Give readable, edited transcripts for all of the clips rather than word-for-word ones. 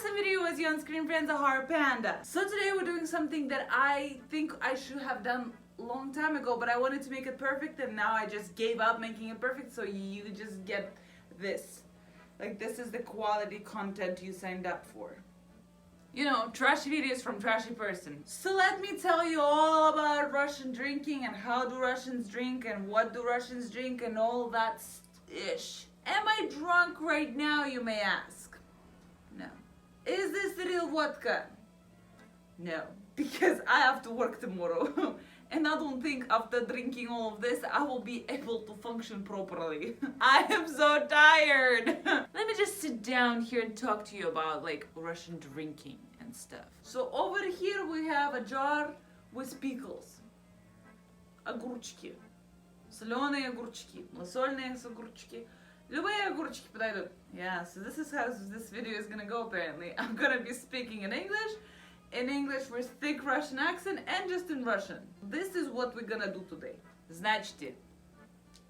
Awesome video was you on screen, friends, Zahar Panda. So today we're doing something that I think I should have done a long time ago, but I wanted to make it perfect and now I just gave up making it perfect, so you just get this. Like, this is the quality content you signed up for. You know, trashy videos from trashy person. So let me tell you all about Russian drinking and how do Russians drink and what do Russians drink and all that ish. Am I drunk right now, you may ask? No. Is this real vodka? No. Because I have to work tomorrow. And I don't think after drinking all of this, I will be able to function properly. I am so tired. Let me just sit down here and talk to you about like Russian drinking and stuff. So over here we have a jar with pickles. Огурчики. Соленые огурчики. Малосольные огурчики. Любые огурчики подойдут. Yeah, so this is how this video is gonna go apparently. I'm gonna be speaking in English with thick Russian accent and just in Russian. This is what we're gonna do today. Значит,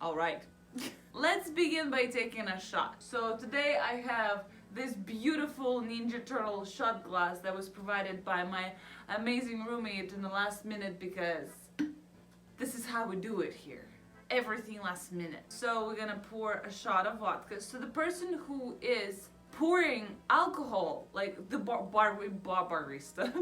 alright. Let's begin by taking a shot. So today I have this beautiful Ninja Turtle shot glass that was provided by my amazing roommate in the last minute because this is how we do it here. Everything last minute. So we're gonna pour a shot of vodka. So the person who is pouring alcohol, like the barista,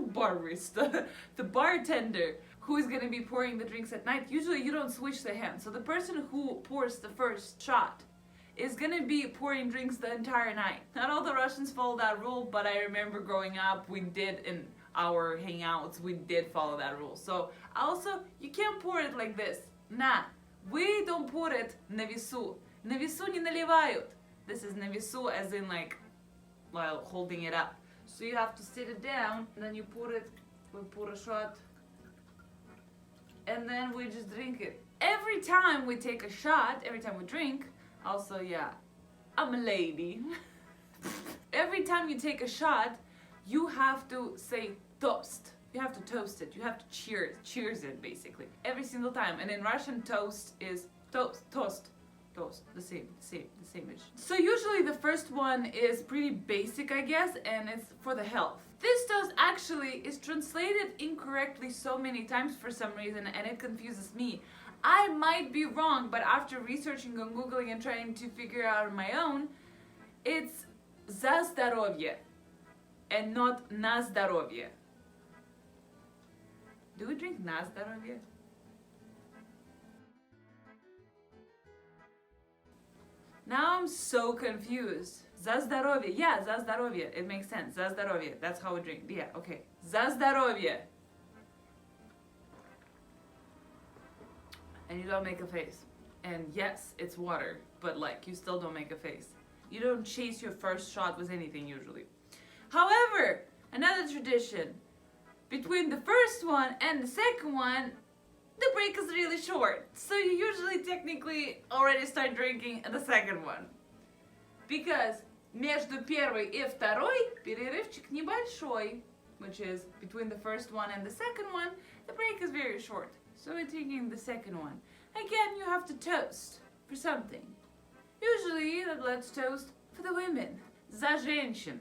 the bartender who is gonna be pouring the drinks at night, usually you don't switch the hands. So the person who pours the first shot is gonna be pouring drinks the entire night. Not all the Russians follow that rule, but I remember growing up, we did in our hangouts, we did follow that rule. So also, you can't pour it like this. Nah. We don't put it на весу. На весу не наливают. This is на весу as in like while holding it up. So you have to sit it down and then you pour it, we pour a shot and then we just drink it. Every time we take a shot, every time we drink, also yeah, I'm a lady. Every time you take a shot, you have to say toast. You have to toast it. You have to cheers it basically every single time. And in Russian, toast is toast, the same-ish. So usually the first one is pretty basic, I guess, and it's for the health. This toast actually is translated incorrectly so many times for some reason, and it confuses me. I might be wrong, but after researching and Googling and trying to figure out on my own, it's за здоровье and not на здоровье. Do we drink na zdоровье? Now I'm so confused. За здоровье. Yeah, за здоровье. It makes sense. За здоровье. That's how we drink. Yeah, okay. За здоровье. And you don't make a face. And yes, it's water, but like, you still don't make a face. You don't chase your first shot with anything usually. However, another tradition. Between the first one and the second one, the break is really short. So you usually technically already start drinking the second one. Because между первой и второй перерывчик небольшой, which is between the first one and the second one, the break is very short. So we're taking the second one. Again, you have to toast for something. Usually, let's toast for the women. За женщин.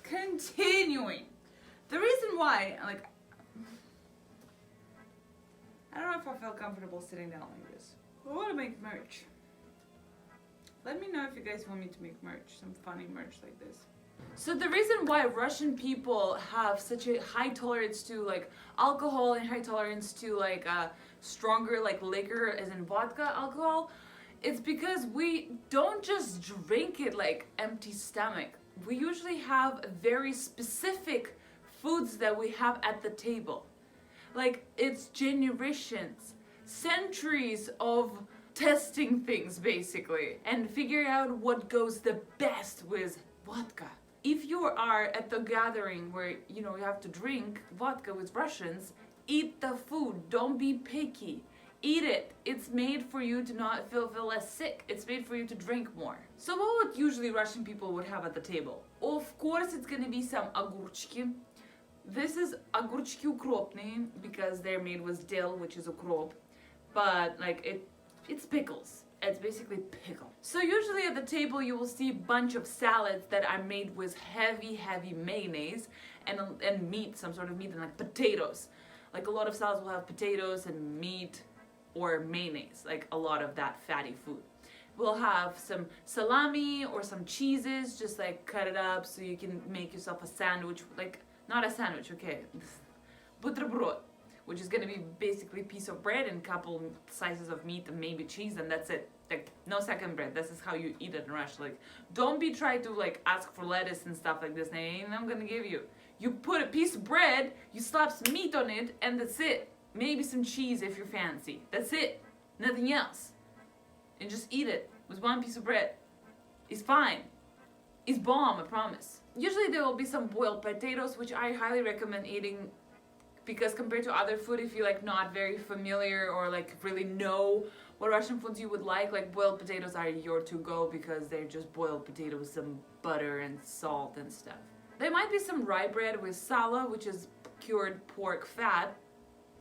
Continuing. The reason why, like, I don't know if I feel comfortable sitting down like this. I want to make merch. Let me know if you guys want me to make merch, some funny merch like this. So the reason why Russian people have such a high tolerance to like alcohol and high tolerance to like stronger like liquor as in vodka alcohol, it's because we don't just drink it like empty stomach. We usually have very specific foods that we have at the table. Like, it's generations, centuries of testing things basically and figuring out what goes the best with vodka. If you are at the gathering where, you know, you have to drink vodka with Russians, eat the food, don't be picky. Eat it. It's made for you to not feel less sick. It's made for you to drink more. So what would usually Russian people would have at the table? Of course it's gonna be some огурчики. This is огурчики укропные because they're made with dill, which is ukrop. But like It's pickles. It's basically pickle. So usually at the table you will see a bunch of salads that are made with heavy mayonnaise and meat, some sort of meat, and like potatoes. Like a lot of salads will have potatoes and meat or mayonnaise, like a lot of that fatty food. We'll have some salami or some cheeses, just like cut it up so you can make yourself a sandwich, like not a sandwich, okay, buterbrot, which is gonna be basically a piece of bread and a couple slices of meat and maybe cheese, and that's it. Like no second bread. This is how you eat it in Russia. Like don't be trying to like ask for lettuce and stuff like this. They ain't I'm gonna give you. You put a piece of bread, you slap some meat on it, and that's it. Maybe some cheese if you're fancy. That's it. Nothing else. And just eat it with one piece of bread. It's fine. It's bomb, I promise. Usually there will be some boiled potatoes, which I highly recommend eating, because compared to other food, if you're like not very familiar or like really know what Russian foods you would like boiled potatoes are your to-go, because they're just boiled potatoes with some butter and salt and stuff. There might be some rye bread with sala, which is cured pork fat.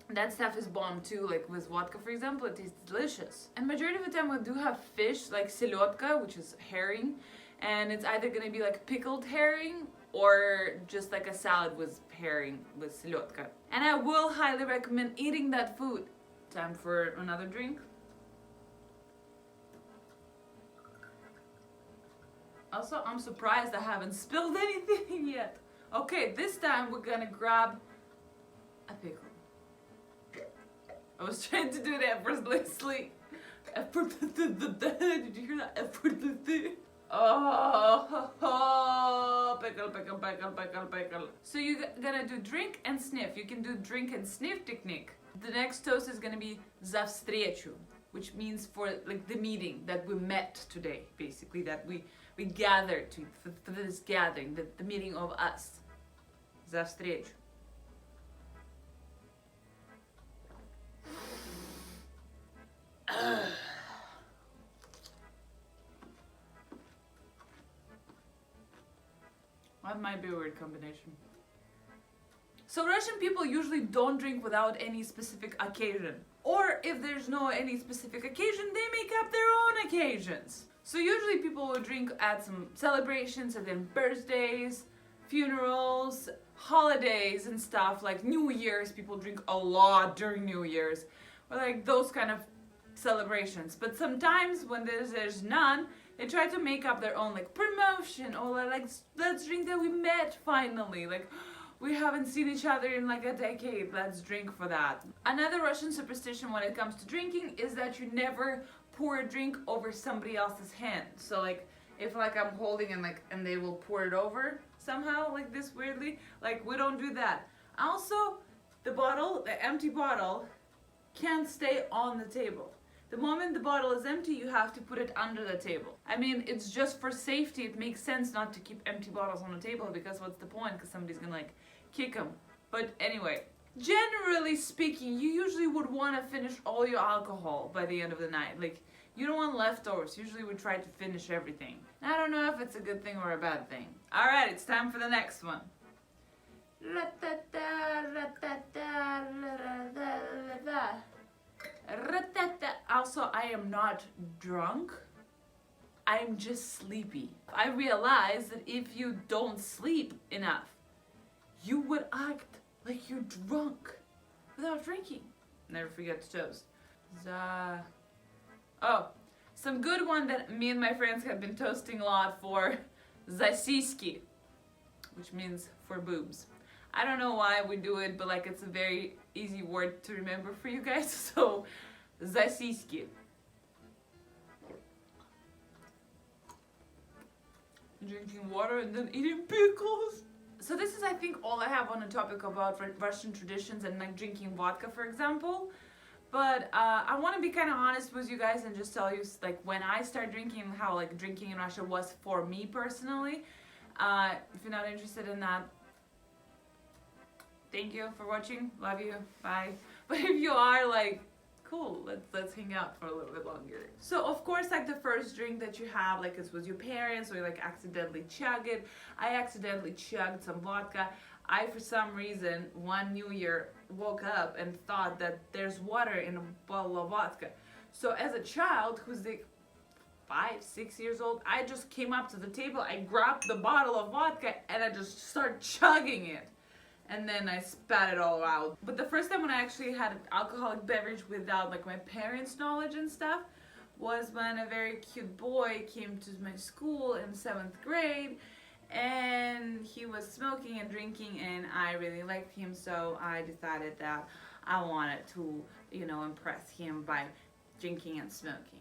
That stuff is bomb too, like with vodka for example, it tastes delicious. And majority of the time we do have fish, like seletka, which is herring, and it's either gonna be like pickled herring or just like a salad with herring with seletka. And I will highly recommend eating that food. Time for another drink. Also, I'm surprised I haven't spilled anything yet. Okay, this time we're gonna grab a pickle. I was trying to do it effortlessly. Did you hear that? Effortlessly. Oh, pickle. So you're gonna do drink and sniff. You can do drink and sniff technique. The next toast is gonna be za встречу, which means for like the meeting that we met today, basically, that we gathered to for this gathering, the meeting of us. За встречу. That might be a weird combination. So Russian people usually don't drink without any specific occasion. Or if there's no any specific occasion, they make up their own occasions. So usually people will drink at some celebrations, and then birthdays, funerals, holidays and stuff, like New Year's. People drink a lot during New Year's, or like those kind of celebrations. But sometimes when there's none, they try to make up their own like promotion, or like let's drink that we met finally, like we haven't seen each other in like a decade, let's drink for that. Another Russian superstition when it comes to drinking is that you never pour a drink over somebody else's hand. So like if like I'm holding and they will pour it over somehow like this weirdly, like we don't do that. Also, the empty bottle can't stay on the table. The moment the bottle is empty, you have to put it under the table. I mean, it's just for safety. It makes sense not to keep empty bottles on the table, because what's the point? Because somebody's gonna like kick them. But anyway, generally speaking, you usually would want to finish all your alcohol by the end of the night. Like, you don't want leftovers. Usually we try to finish everything. I don't know if it's a good thing or a bad thing. Alright, it's time for the next one. Also, I am not drunk, I'm just sleepy. I realize that if you don't sleep enough, you would act like you're drunk without drinking. Never forget to toast. Oh, some good one that me and my friends have been toasting a lot for, zasiski, which means for boobs. I don't know why we do it, but like it's a very easy word to remember for you guys, so zasiski. Drinking water and then eating pickles. So this is, I think, all I have on the topic about Russian traditions and like drinking vodka, for example. But I want to be kind of honest with you guys and just tell you like when I started drinking, how like drinking in Russia was for me personally. If you're not interested in that, thank you for watching. Love you. Bye. But if you are, like, cool, let's hang out for a little bit longer. So of course, like the first drink that you have, like it's with your parents, or you like accidentally chug it. I accidentally chugged some vodka. I, for some reason, one New Year woke up and thought that there's water in a bottle of vodka. So as a child who's like 5, 6 years old, I just came up to the table, I grabbed the bottle of vodka and I just started chugging it. And then I spat it all out. But the first time when I actually had an alcoholic beverage without like my parents' knowledge and stuff was when a very cute boy came to my school in 7th grade, and he was smoking and drinking, and I really liked him, so I decided that I wanted to, you know, impress him by drinking and smoking.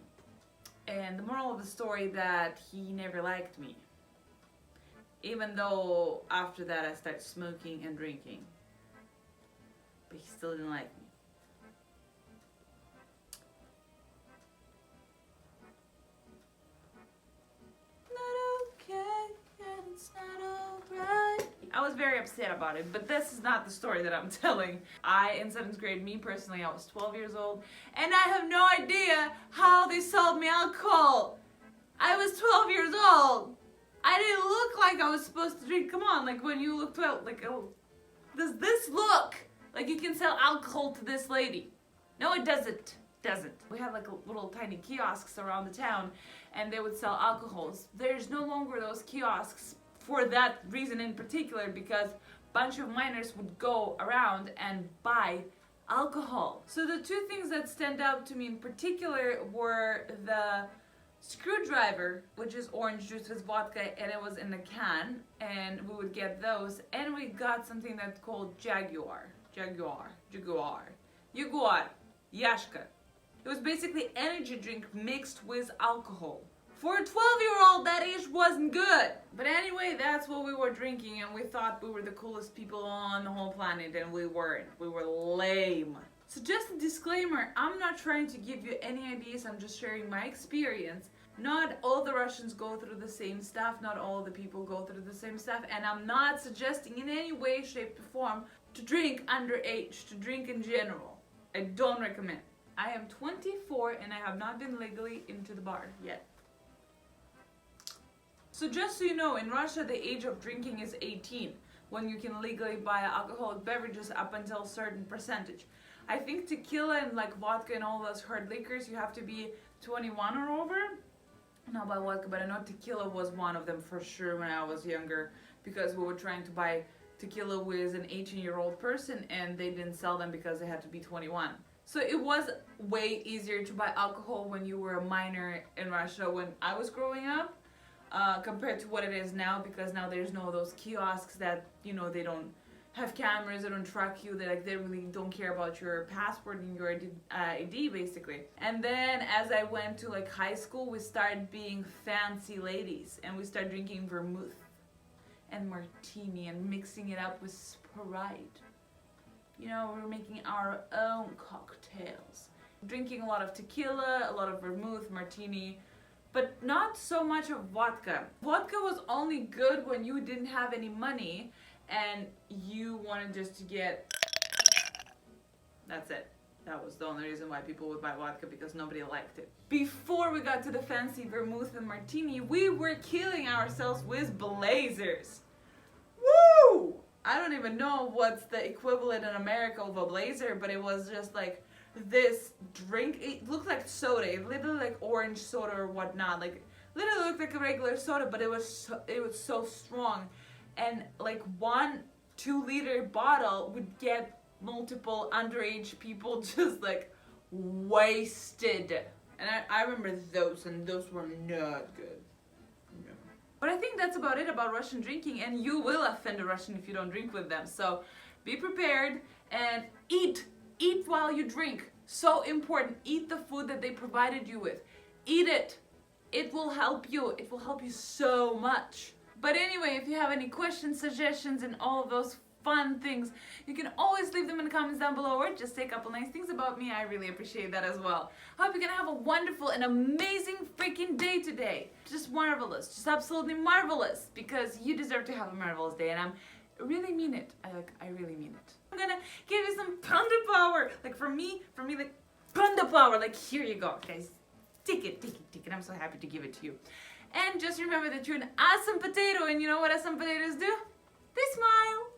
And the moral of the story that he never liked me. Even though after that I started smoking and drinking. But he still didn't like me. Not okay, and it's not alright. I was very upset about it, but this is not the story that I'm telling. In 7th grade, me personally, I was 12 years old, and I have no idea how they sold me alcohol. I was 12 years old. I didn't look like I was supposed to drink. Come on, like when you look 12, like, oh, does this look like you can sell alcohol to this lady? No, it doesn't. We had like little tiny kiosks around the town, and they would sell alcohols. There's no longer those kiosks for that reason in particular, because a bunch of minors would go around and buy alcohol. So the two things that stand out to me in particular were the screwdriver, which is orange juice with vodka, and it was in a can, and we would get those, and we got something that's called Jaguar, Yashka. It was basically energy drink mixed with alcohol. For a 12-year-old, that age wasn't good. But anyway, that's what we were drinking, and we thought we were the coolest people on the whole planet, and we weren't. We were lame. So just a disclaimer, I'm not trying to give you any ideas, I'm just sharing my experience. Not all the Russians go through the same stuff, not all the people go through the same stuff, and I'm not suggesting in any way, shape, or form to drink underage, to drink in general. I don't recommend. I am 24 and I have not been legally into the bar yet. So just so you know, in Russia the age of drinking is 18, when you can legally buy alcoholic beverages up until a certain percentage. I think tequila and like vodka and all those hard liquors, you have to be 21 or over. Not by vodka, but I know tequila was one of them for sure when I was younger, because we were trying to buy tequila with an 18-year-old person and they didn't sell them because they had to be 21. So it was way easier to buy alcohol when you were a minor in Russia when I was growing up, compared to what it is now, because now there's no those kiosks that, you know, they don't have cameras, they don't track you, they really don't care about your passport and your ID basically. And then as I went to like high school, we started being fancy ladies and we started drinking vermouth and martini and mixing it up with Sprite. You know, we were making our own cocktails. Drinking a lot of tequila, a lot of vermouth, martini, but not so much of vodka. Vodka was only good when you didn't have any money and you wanted just to get... That's it. That was the only reason why people would buy vodka, because nobody liked it. Before we got to the fancy vermouth and martini, we were killing ourselves with blazers. Woo! I don't even know what's the equivalent in America of a blazer, but it was just like this drink. It looked like soda. It literally like orange soda or whatnot. Like literally looked like a regular soda, but it was so strong. And like 1 2-liter bottle would get multiple underage people just like wasted. And I remember those, and those were not good. No. But I think that's about it about Russian drinking, and you will offend a Russian if you don't drink with them. So be prepared and eat. Eat while you drink. So important. Eat the food that they provided you with. Eat it. It will help you. It will help you so much. But anyway, if you have any questions, suggestions, and all of those fun things, you can always leave them in the comments down below, or just say a couple nice things about me. I really appreciate that as well. I hope you're gonna have a wonderful and amazing freaking day today. Just marvelous. Just absolutely marvelous. Because you deserve to have a marvelous day, and I really mean it. I really mean it. I'm gonna give you some Panda power. Like for me, like Panda power. Like here you go, guys. Take it. I'm so happy to give it to you. And just remember that you're an awesome potato, and you know what awesome potatoes do? They smile.